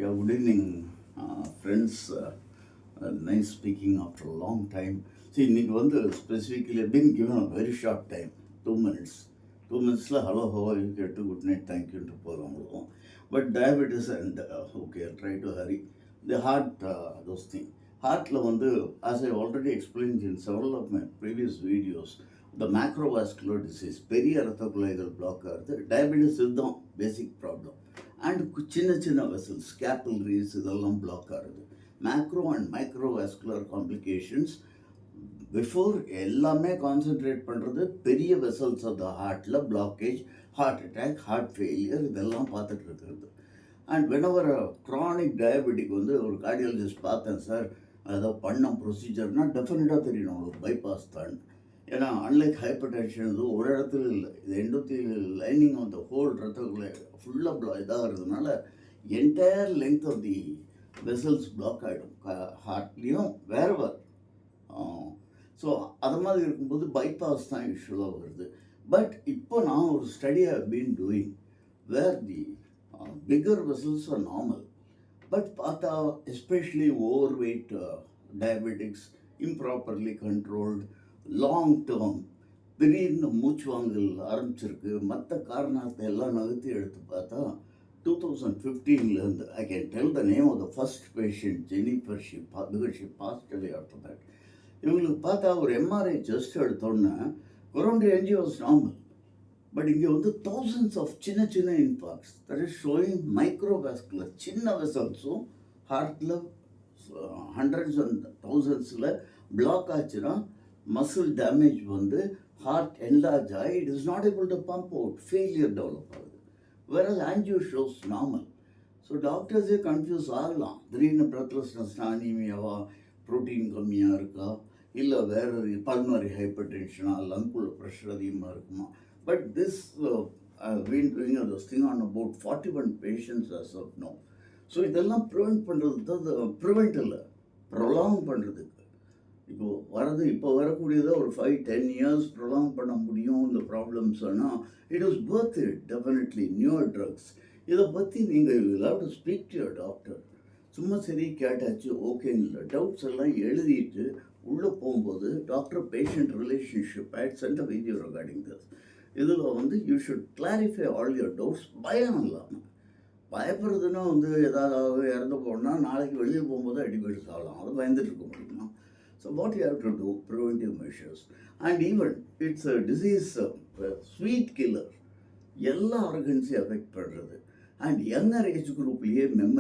Yeah, good evening, friends. Nice speaking after a long time. See, specifically I've been given a very short time, 2 minutes. 2 minutes, hello, how are you? Get to good night, thank you to Polam. But diabetes and okay, I'll try to hurry. The heart, those things. Heart, as I already explained in several of my previous videos, the macrovascular disease, பெரிய இரத்த குழாய்கள் black ஆகுது. Diabetes இதுதான் பேசிக் problem. And சின்ன சின்ன vessels capillaries இதெல்லாம் block ஆகுது. Macro and microvascular complications before எல்லாமே கான்சென்ட்ரேட் பண்ணுறது பெரிய வெசல்ஸ் ஆஃப் த ஹார்ட்டில் blockage, heart attack, heart failure இதெல்லாம் பார்த்துட்டு இருக்கிறது. அண்ட் வெனவர் க்ரானிக் டயபெட்டிக் ஒரு கார்டியாலஜிஸ்ட் பார்த்தேன் சார், ஏதோ பண்ண ப்ரொசீஜர்னால் டெஃபினட்டாக தெரியணும் உங்களுக்கு பைபாஸ் தான். ஏன்னா அன்லைக் ஹைப்பர் டென்ஷன் ஒரு இடத்துல இல்லை, இது endothelial lining of the whole ரத்தக்குள்ளே ஃபுல்லாக இதாகிறதுனால entire length of the vessels block ஆகிடும், ஹார்ட்லேயும் வேறு. ஸோ அது மாதிரி இருக்கும்போது பைபாஸ் தான் யூஸ்வலாக வருது. பட் இப்போ நான் ஒரு ஸ்டடியை been doing where the bigger vessels are normal, but பார்த்தா especially over weight diabetics, improperly controlled, long term திடீர்னு மூச்சு வாங்கல் ஆரம்பிச்சிருக்கு. மற்ற காரணத்தை எல்லாம் நகர்த்தி எடுத்து பார்த்தா 2015 I can tell the name of the first patient Jennifer. Because she passed away after that. இவங்களுக்கு பார்த்தா ஒரு எம்ஆர்ஐ ஜஸ்ட் எடுத்தோன்னே coronary angio was normal. But இங்கே தௌசண்ட்ஸ் ஆஃப் சின்ன சின்ன infarcts that is showing microvascular சின்ன வெசல்ஸும் ஹார்ட்டில் ஹண்ட்ரட்ஸ் அண்ட் தௌசண்ட்ஸில் பிளாக் ஆச்சுன்னா மசில் டேமேஜ் ஹார்ட் என்லார்ஜ் ஆகி it is not able to pump out, failure develop ஆகுது. வேற angio shows normal. So டாக்டர்ஸே confuse ஆகலாம், திடீர்னு பிரத்லஸ்னஸ்னா அனீமியாவா, ப்ரோட்டீன் கம்மியாக இருக்கா, இல்லை வேறு பல்மரி ஹைப்பர் டென்ஷனா, லங்குள்ள ப்ரெஷர் அதிகமாக இருக்குமா. But this been doing this thing on about 41 patients as of now. So இதெல்லாம் ப்ரிவெண்ட் பண்ணுறது தான், ப்ரிவெண்ட் இல்லை ப்ரொலாங் பண்ணுறதுக்கு. இப்போ வரக்கூடியதை ஒரு 5-10 years ப்ரொலாங் பண்ண முடியும் இந்த ப்ராப்ளம்ஸ். ஆனால் it is worth it definitely. Newer drugs இதை பற்றி நீங்கள் you will have to speak to your doctor. சும்மா சரி கேட்டாச்சு ஓகேன்னு இல்லை, டவுட்ஸ் எல்லாம் எழுதிட்டு உள்ளே போகும்போது doctor patient relationship I sent a video recording this. இதில் you should clarify all your doubts. பயம் இல்லாமல். பயப்படுறதுன்னா ஏதாவது இறந்து போனால் நாளைக்கு வெளியே போகும்போது அடிபடி சாகலாம், அதை பயந்துட்டு இருக்க முடியுமா. So what you have to do, preventive measures. And even it's a disease, sweet killer. எல்லா ஆர்கன்ஸையும் அஃபெக்ட் பண்ணுறது. அண்ட் யங்கர் ஏஜ் குரூப்லேயே மெமரி